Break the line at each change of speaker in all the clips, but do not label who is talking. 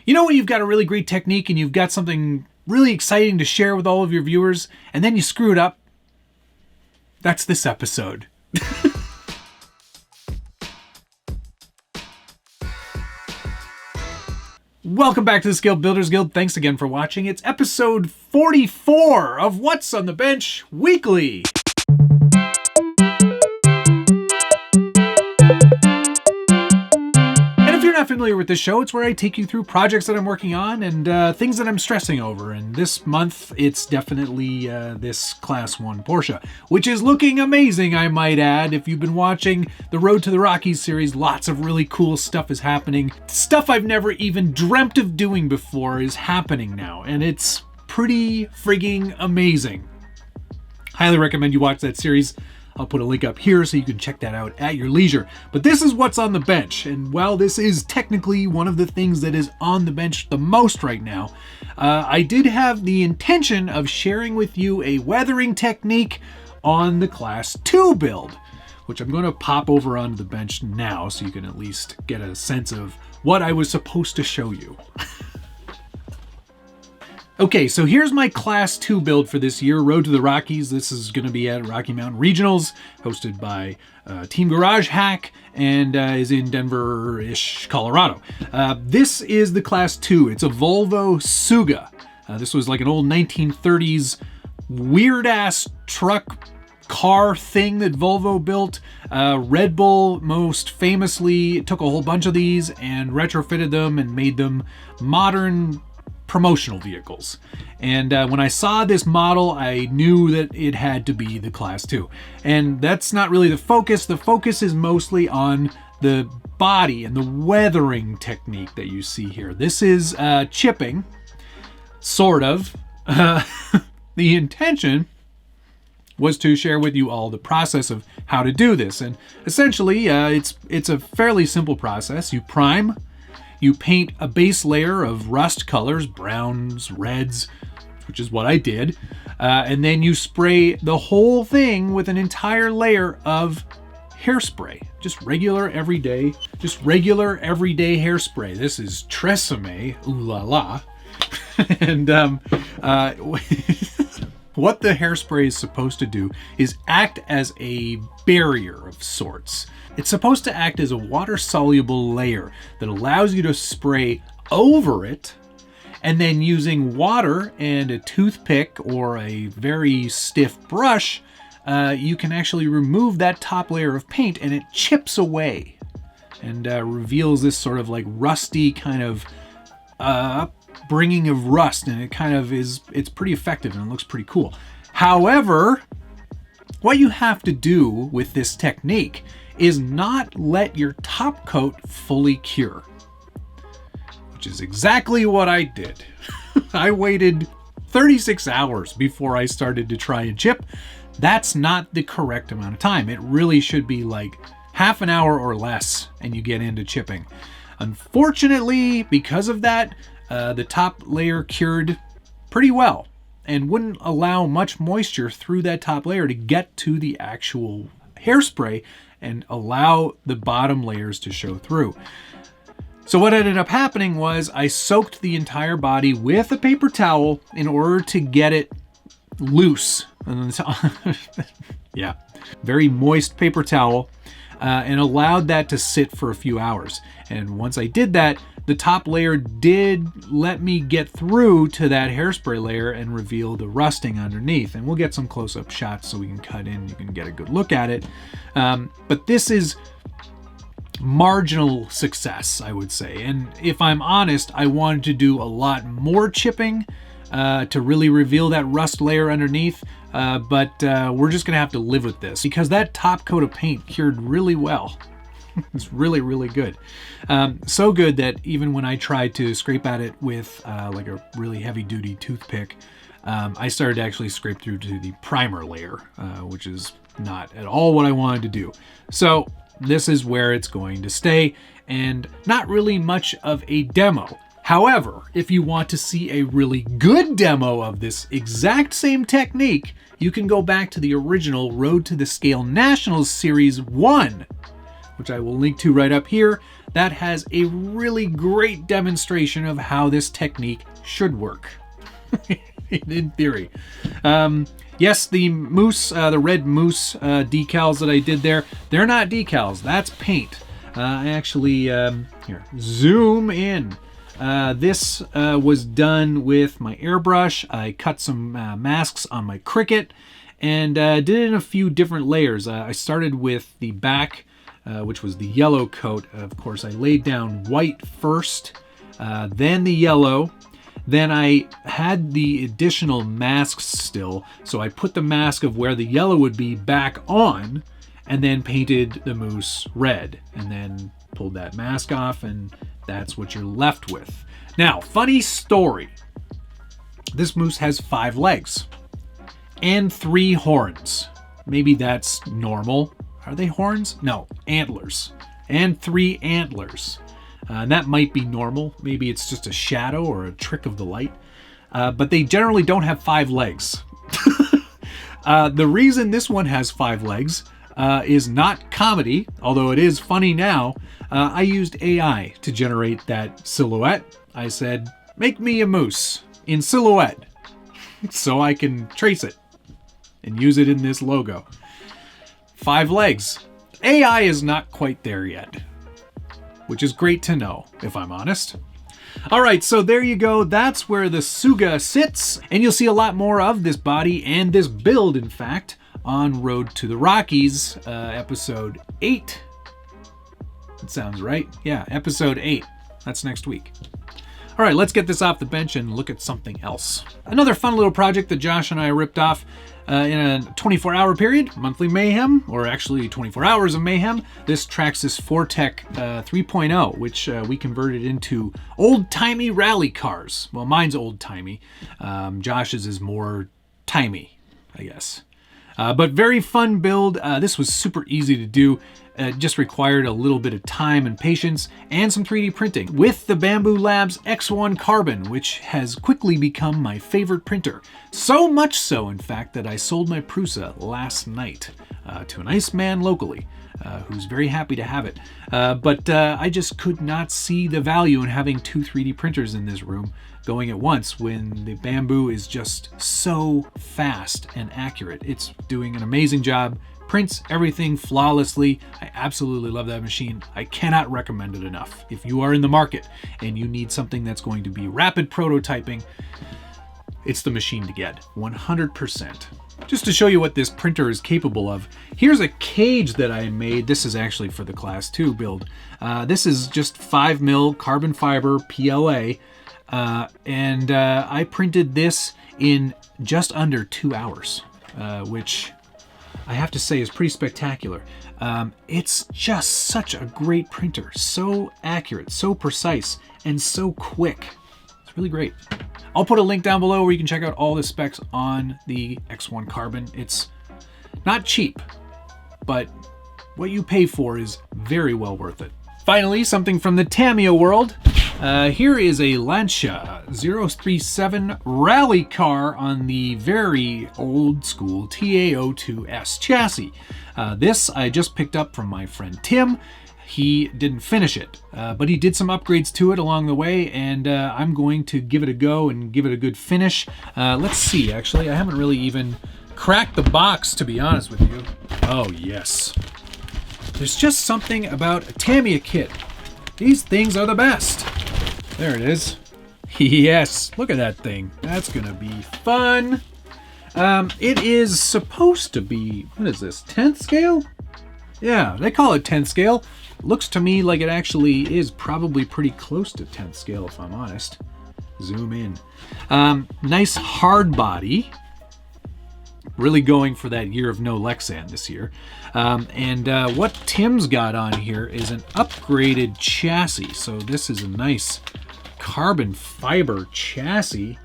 You know when you've got a really great technique and you've got something really exciting to share with all of your viewers, and then you screw it up? That's this episode. Welcome back to the Scale Builders Guild. Thanks again for watching. It's episode 44 of What's on the Bench Weekly. If you're not familiar with this show, it's where I take you through projects that I'm working on and things that I'm stressing over. And this month, it's definitely this Class 1 Porsche, which is looking amazing, I might add. If you've been watching the Road to the Rockies series, lots of really cool stuff is happening. Stuff I've never even dreamt of doing before is happening now, and it's pretty frigging amazing. Highly recommend you watch that series. I'll put a link up here so you can check that out at your leisure. But this is what's on the bench. And while this is technically one of the things that is on the bench the most right now, I did have the intention of sharing with you a weathering technique on the Class 2 build, which I'm going to pop over onto the bench now so you can at least get a sense of what I was supposed to show you. Okay, so here's my Class 2 build for this year, Road to the Rockies. This is going to be at Rocky Mountain Regionals, hosted by Team Garage Hack, and is in Denver-ish, Colorado. This is the Class 2. It's a Volvo Suga. This was like an old 1930s weird-ass truck car thing that Volvo built. Red Bull most famously took a whole bunch of these and retrofitted them and made them modern promotional vehicles. And when I saw this model, I knew that it had to be the Class 2. And that's not really the focus. The focus is mostly on the body and the weathering technique that you see here. This is chipping, sort of. The intention was to share with you all the process of how to do this. And essentially, it's a fairly simple process. You prime. You paint a base layer of rust colors, browns, reds, which is what I did. And then you spray the whole thing with an entire layer of hairspray. Just regular, everyday hairspray. This is Tresemme, ooh la la. And what the hairspray is supposed to do is act as a barrier of sorts. It's supposed to act as a water-soluble layer that allows you to spray over it, and then using water and a toothpick or a very stiff brush, you can actually remove that top layer of paint, and it chips away and reveals this sort of like rusty kind of bringing of rust, and it's pretty effective and it looks pretty cool. However, what you have to do with this technique is not let your top coat fully cure, which is exactly what I did. I waited 36 hours before I started to try and chip. That's not the correct amount of time. It really should be like half an hour or less and you get into chipping. Unfortunately, because of that, the top layer cured pretty well and wouldn't allow much moisture through that top layer to get to the actual hairspray and allow the bottom layers to show through. So what ended up happening was I soaked the entire body with a paper towel in order to get it loose. Yeah, very moist paper towel, and allowed that to sit for a few hours. And once I did that, the top layer did let me get through to that hairspray layer and reveal the rusting underneath. And we'll get some close-up shots so we can cut in, you can get a good look at it. But this is marginal success, I would say. And if I'm honest, I wanted to do a lot more chipping to really reveal that rust layer underneath. But we're just gonna have to live with this because that top coat of paint cured really well. It's really, really good. So good that even when I tried to scrape at it with like a really heavy duty toothpick, I started to actually scrape through to the primer layer, which is not at all what I wanted to do. So this is where it's going to stay, and not really much of a demo. However, if you want to see a really good demo of this exact same technique, you can go back to the original Road to the Scale Nationals Series 1, which I will link to right up here. that has a really great demonstration of how this technique should work. In theory. Yes, the moose, the red moose decals that I did there, they're not decals, that's paint. I actually, here, zoom in. This was done with my airbrush. I cut some masks on my Cricut and did it in a few different layers. I started with the back, which was the yellow coat. Of course, I laid down white first, then the yellow. Then I had the additional masks still, so I put the mask of where the yellow would be back on, and then painted the moose red, and then pulled that mask off, and that's what you're left with. Now, funny story. This moose has 5 legs and 3 horns. Maybe that's normal. Are they horns? No, antlers. And 3 antlers. That might be normal. Maybe it's just a shadow or a trick of the light. But they generally don't have 5 legs. The reason this one has 5 legs is not comedy, although it is funny now. I used AI to generate that silhouette. I said, make me a moose in silhouette so I can trace it and use it in this logo. 5 legs. AI is not quite there yet, which is great to know, if I'm honest. All right, so there you go. That's where the Suga sits, and you'll see a lot more of this body and this build, in fact, on Road to the Rockies, episode 8. That sounds right. Yeah, episode 8. That's next week. All right, let's get this off the bench and look at something else. Another fun little project that Josh and I ripped off in a 24-hour period, monthly mayhem, or actually 24 hours of mayhem. This Traxxas Fortec 3.0, which we converted into old-timey rally cars. Well, mine's old-timey. Josh's is more timey, I guess. But very fun build. This was super easy to do. It just required a little bit of time and patience and some 3D printing with the Bamboo Labs X1 Carbon, which has quickly become my favorite printer. So much so, in fact, that I sold my Prusa last night to a nice man locally who's very happy to have it. But I just could not see the value in having 2 3D printers in this room going at once when the Bamboo is just so fast and accurate. It's doing an amazing job. Prints everything flawlessly. I absolutely love that machine. I cannot recommend it enough. If you are in the market and you need something that's going to be rapid prototyping, it's the machine to get, 100%. Just to show you what this printer is capable of, here's a cage that I made. This is actually for the Class 2 build. This is just 5mm carbon fiber PLA, and I printed this in just under 2 hours, which I have to say is pretty spectacular. It's just such a great printer. So accurate, so precise, and so quick. It's really great. I'll put a link down below where you can check out all the specs on the X1 Carbon. It's not cheap, but what you pay for is very well worth it. Finally, something from the Tamiya world. Here is a Lancia 037 rally car on the very old school TA02S chassis. This I just picked up from my friend Tim. He didn't finish it, but he did some upgrades to it along the way, and I'm going to give it a go and give it a good finish. Let's see, actually, I haven't really even cracked the box, to be honest with you. Oh, yes. There's just something about a Tamiya kit. These things are the best. There it is. Yes, look at that thing. That's gonna be fun. It is supposed to be, what is this, 10th scale? Yeah, they call it 10th scale. Looks to me like it actually is probably pretty close to 10th scale, if I'm honest. Zoom in. Nice hard body. Really going for that year of no Lexan this year. And what Tim's got on here is an upgraded chassis. So this is a nice carbon fiber chassis.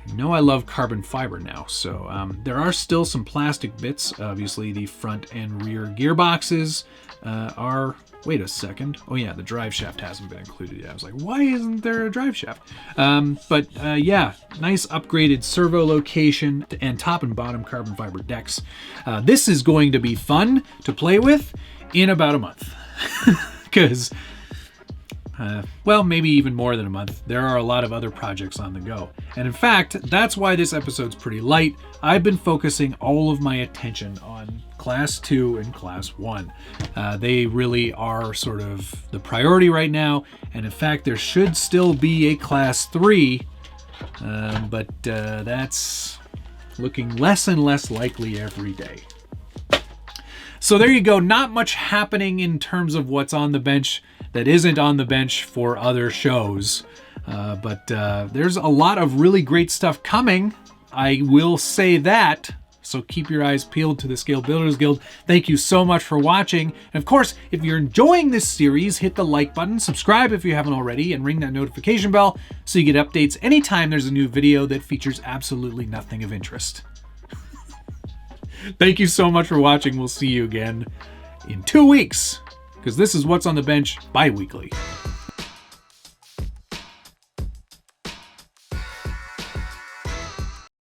You know I love carbon fiber now. So there are still some plastic bits. Obviously the front and rear gearboxes are... Wait a second. Oh yeah, the drive shaft hasn't been included yet. I was like, why isn't there a drive shaft? But yeah, nice upgraded servo location and top and bottom carbon fiber decks. This is going to be fun to play with in about a month. Because well, maybe even more than a month. There are a lot of other projects on the go. And in fact, that's why this episode's pretty light. I've been focusing all of my attention on Class 2 and Class 1. They really are sort of the priority right now. And in fact, there should still be a Class 3, but that's looking less and less likely every day. So there you go. Not much happening in terms of what's on the bench that isn't on the bench for other shows. But there's a lot of really great stuff coming. I will say that. So keep your eyes peeled to the Scale Builders Guild. Thank you so much for watching. And of course, if you're enjoying this series, hit the like button, subscribe if you haven't already, and ring that notification bell so you get updates anytime there's a new video that features absolutely nothing of interest. Thank you so much for watching. We'll see you again in 2 weeks, because this is What's on the Bench bi-weekly.